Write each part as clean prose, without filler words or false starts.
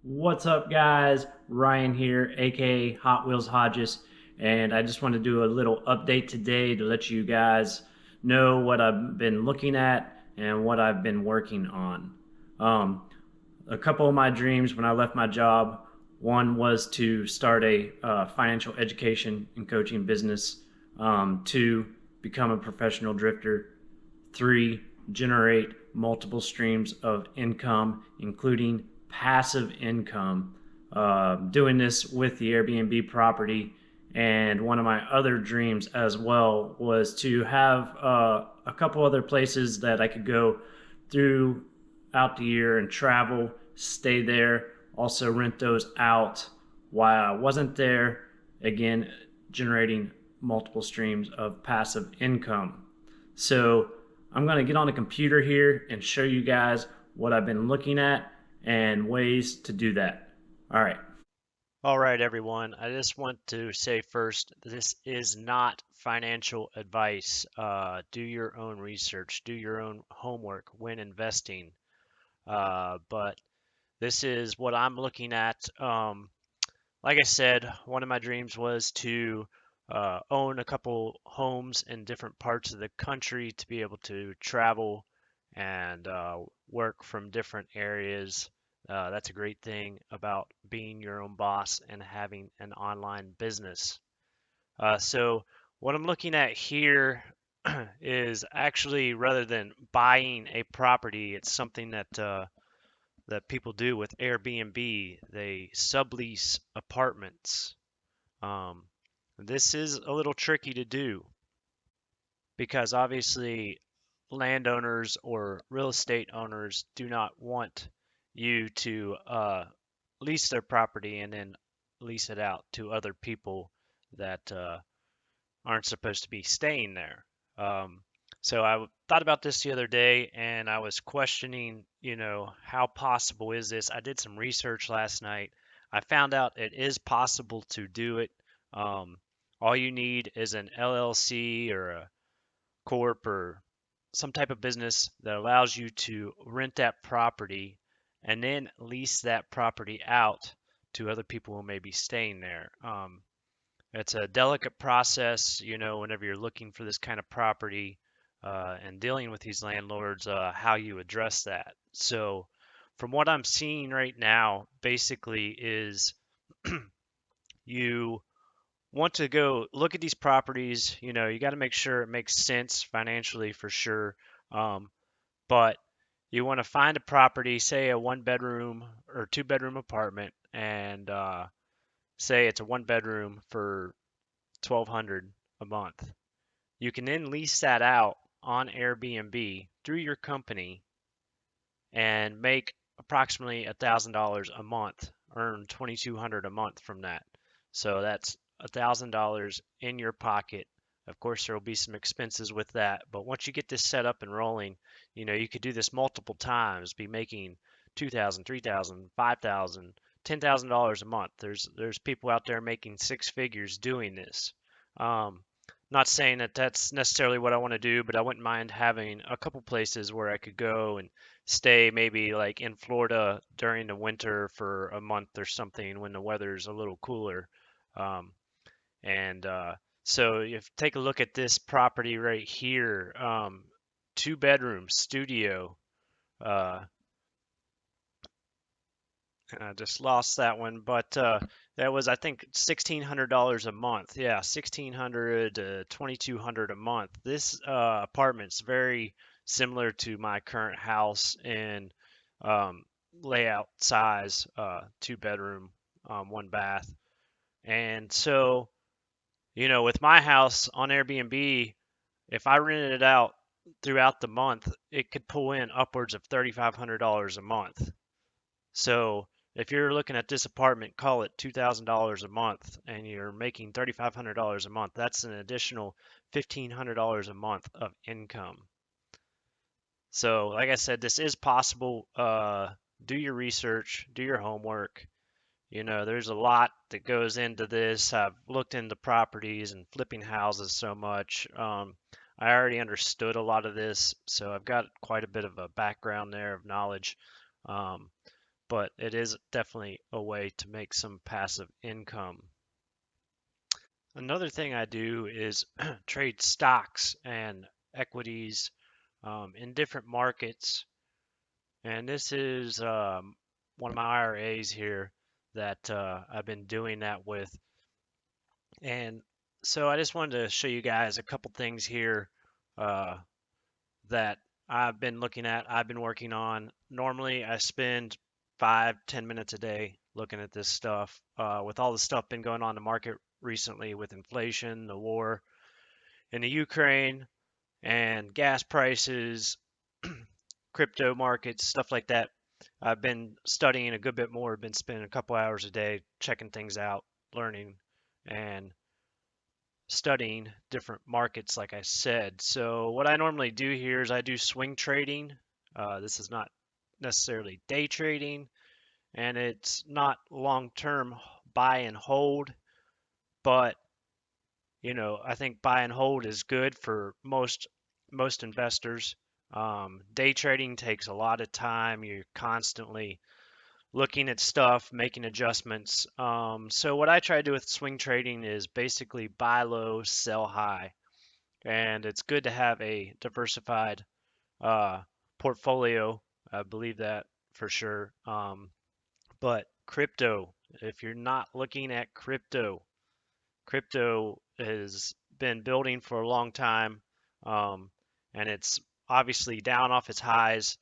What's up, guys? Ryan here, aka Hot Wheels Hodges, and I just want to do a little update today to let you guys know what I've been looking at and what I've been working on. Um, a couple of my dreams when I left my job, one was to start a financial education and coaching business, two, become a professional drifter, three, generate multiple streams of income, including passive income. Doing this with the Airbnb property. And one of my other dreams as well was to have a couple other places that I could go throughout the year and travel, stay there, also rent those out while I wasn't there. Again, generating multiple streams of passive income. So I'm going to get on the computer here and show you guys what I've been looking at and ways to do that. All right. All right, everyone. I just want to say first, this is not financial advice. Do your own research, do your own homework when investing. But this is what I'm looking at. Like I said, one of my dreams was to own a couple homes in different parts of the country to be able to travel and work from different areas. That's a great thing about being your own boss and having an online business. So, what I'm looking at here is actually rather than buying a property, it's something that people do with Airbnb. They sublease apartments. Um, this is a little tricky to do because obviously landowners or real estate owners do not want you to lease their property and then lease it out to other people that aren't supposed to be staying there. Um, so I thought about this the other day and I was questioning, how possible is this? I did some research last night. I found out it is possible to do it. Um, all you need is an LLC or a corp or some type of business that allows you to rent that property and then lease that property out to other people who may be staying there. It's a delicate process, whenever you're looking for this kind of property and dealing with these landlords, how you address that. So, from what I'm seeing right now, basically is you want to go look at these properties. You got to make sure it makes sense financially for sure. Um, but you want to find a property, say a one bedroom or two bedroom apartment, and say it's a one bedroom for 1,200 a month. You can then lease that out on Airbnb through your company and make approximately $1,000 a month, earn 2,200 a month from that. So that's $1,000 in your pocket. Of course, there will be some expenses with that, but once you get this set up and rolling, you could do this multiple times, be making 2,000, 3,000, 5,000, $10,000 a month. There's people out there making six figures doing this. Um, Not saying that that's necessarily what I want to do, but I wouldn't mind having a couple places where I could go and stay maybe like in Florida during the winter for a month or something when the weather's a little cooler. Um, and so if you take a look at this property right here, two bedroom studio. Uh, I just lost that one, but that was I think $1,600 a month. Yeah, 1,600 to 2,200 a month. This apartment's very similar to my current house in um, layout size, two bedroom, one bath. And so, with my house on Airbnb, if I rented it out throughout the month, it could pull in upwards of $3,500 a month. So if you're looking at this apartment, call it $2,000 a month, and you're making $3,500 a month. That's an additional $1,500 a month of income. So, like I said, this is possible. Do your research, do your homework. There's a lot that goes into this. I've looked into properties and flipping houses so much. I already understood a lot of this, so I've got quite a bit of a background there of knowledge. Um, but it is definitely a way to make some passive income. Another thing I do is trade stocks and equities in different markets. And this is one of my IRAs here that I've been doing that with. And so I just wanted to show you guys a couple things here uh, that I've been looking at, I've been working on. Normally, I spend 5, 10 minutes a day looking at this stuff. With all the stuff been going on in the market recently with inflation, the war in the Ukraine, and gas prices, crypto markets, stuff like that. I've been studying a good bit more, been spending a couple hours a day checking things out, learning, and studying different markets, like I said. So, what I normally do here is I do swing trading. This is not necessarily day trading, and it's not long term buy and hold, but I think buy and hold is good for most investors. Day trading takes a lot of time. You're constantly looking at stuff, making adjustments. So what I try to do with swing trading is basically buy low, sell high, and it's good to have a diversified uh, portfolio. I believe that for sure. But crypto, if you're not looking at crypto has been building for a long time, um, and it's obviously down off its highs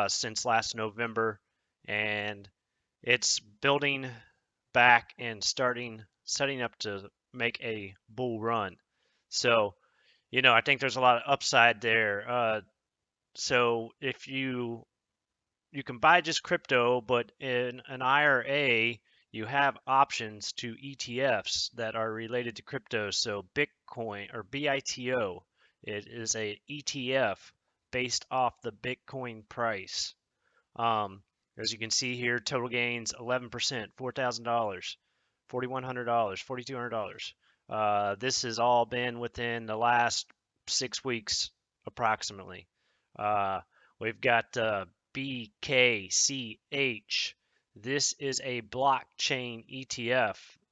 since last November, and it's building back and setting up to make a bull run. So, I think there's a lot of upside there. So if you can buy just crypto, but in an IRA, you have options to ETFs that are related to crypto. So Bitcoin or BITO, it is a ETF based off the Bitcoin price. Um, as you can see here, total gains 11%, $4,000, $4,100, $4,200. This has all been within the last 6 weeks, approximately. Uh, we've got BKCH. This is a blockchain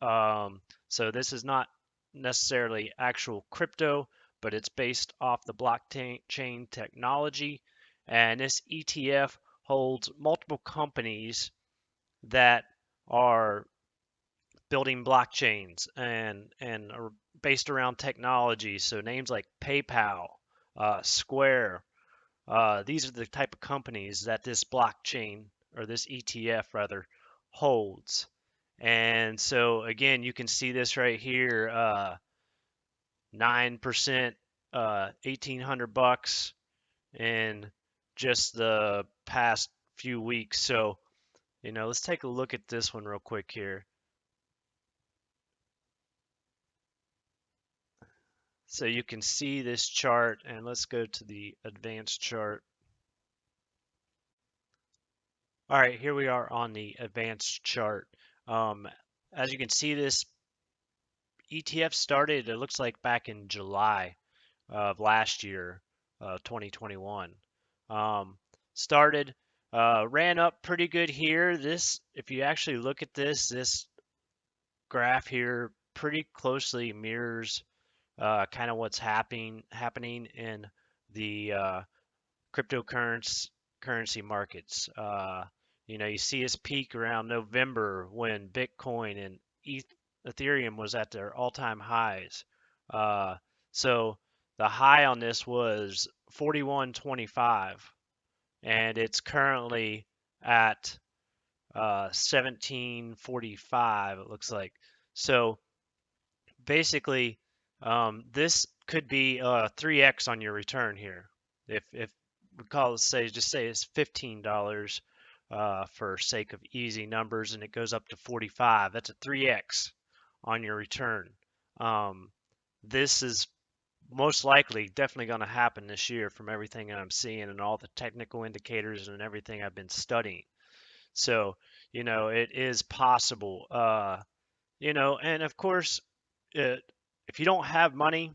ETF. So this is not necessarily actual crypto, but it's based off the blockchain technology. And this ETF holds multiple companies that are building blockchains and are based around technology. So names like PayPal, Square, these are the type of companies that this blockchain or this ETF rather holds. And so again, you can see this right here, 9%, 1,800 bucks in just the past few weeks. So, let's take a look at this one real quick here. So you can see this chart, and let's go to the advanced chart. All right, here we are on the advanced chart. Um, as you can see, this ETF started, it looks like back in July of last year, 2021. Um, started, ran up pretty good here. This, if you actually look at this graph here pretty closely mirrors kind of what's happening in the cryptocurrency markets. You see its peak around November when Bitcoin and Ethereum was at their all-time highs. Uh, so the high on this was 41.25, and it's currently at 1745. It looks like. So basically, this could be 3x on your return here. If we call it, say it's $15 for sake of easy numbers, and it goes up to 45. That's a 3x on your return. Um, this is most likely definitely going to happen this year from everything I'm seeing and all the technical indicators and everything I've been studying. So, it is possible. And of course, it, if you don't have money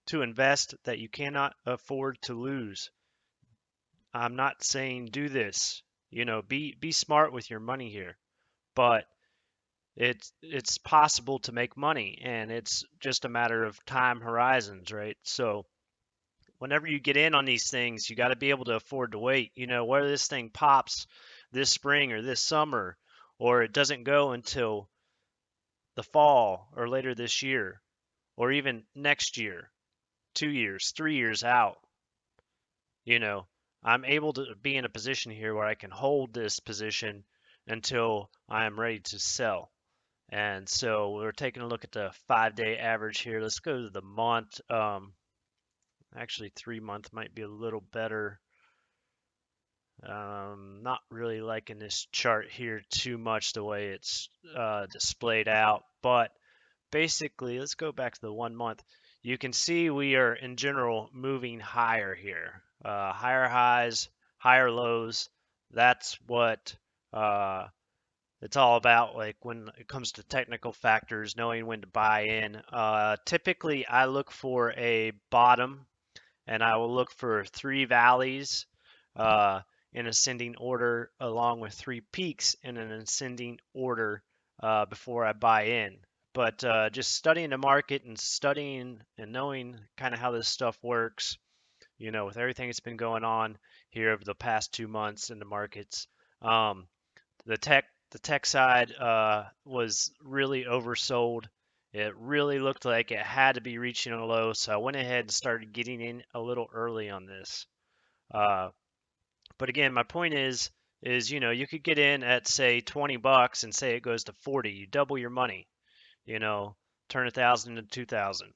to invest that you cannot afford to lose, I'm not saying do this. Be smart with your money here. But it's possible to make money, and it's just a matter of time horizons, right? So whenever you get in on these things, you got to be able to afford to wait. Whether this thing pops this spring or this summer, or it doesn't go until the fall or later this year, or even next year, 2 years, 3 years out, you know, I'm able to be in a position here where I can hold this position until I am ready to sell. And so we're taking a look at the 5 day average here. Let's go to the month. Actually, 3 month might be a little better. Not really liking this chart here too much the way it's displayed out, but basically, let's go back to the 1 month. You can see we are in general moving higher here. Higher highs, higher lows. That's what it's all about, like when it comes to technical factors, knowing when to buy in. Typically, I look for a bottom and I will look for 3 valleys uh, in ascending order, along with 3 peaks in an ascending order before I buy in. But just studying the market and studying and knowing kind of how this stuff works, with everything that's been going on here over the past 2 months in the markets, um, the tech side was really oversold. It really looked like it had to be reaching a low, so I went ahead and started getting in a little early on this. Uh, but again, my point is you could get in at say $20 and say it goes to 40, you double your money. You know, turn 1,000 into 2,000.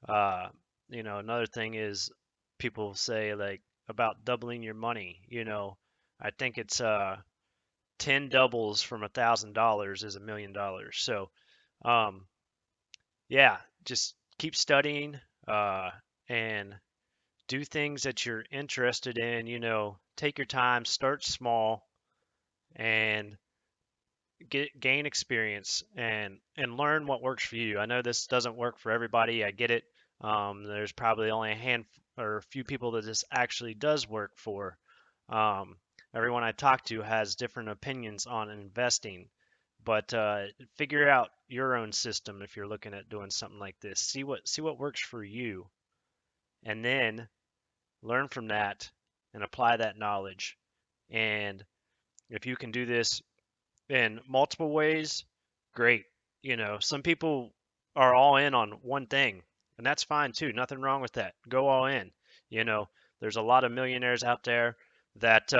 Uh, another thing is people say like about doubling your money. I think it's 10 doubles from $1,000 is $1 million. So, um, yeah, just keep studying and do things that you're interested in. Take your time, start small, and gain experience and learn what works for you. I know this doesn't work for everybody. I get it. There's probably only a handful or a few people that this actually does work for. Um, Everyone I talk to has different opinions on investing, but figure out your own system if you're looking at doing something like this. See what works for you, and then learn from that and apply that knowledge. And if you can do this in multiple ways, great. Some people are all in on one thing, and that's fine too. Nothing wrong with that. Go all in. You know, there's a lot of millionaires out there that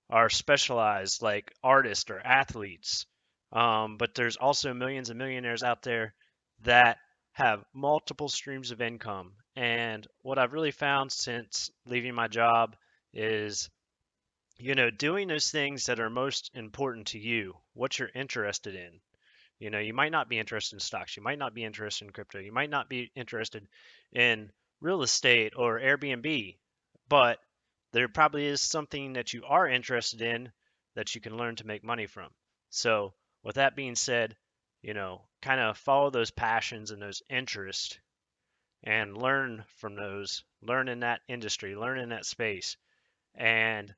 are specialized, like artists or athletes. But there's also millions of millionaires out there that have multiple streams of income. And what I've really found since leaving my job is doing those things that are most important to you, what you're interested in. You might not be interested in stocks, you might not be interested in crypto, you might not be interested in real estate or Airbnb, but there probably is something that you are interested in that you can learn to make money from. So, with that being said, kind of follow those passions and those interests and learn from those, learn in that industry, learn in that space. And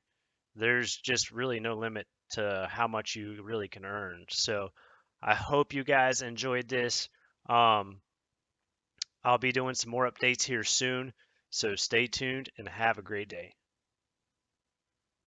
there's just really no limit to how much you really can earn. So I hope you guys enjoyed this. Um, I'll be doing some more updates here soon. So stay tuned and have a great day.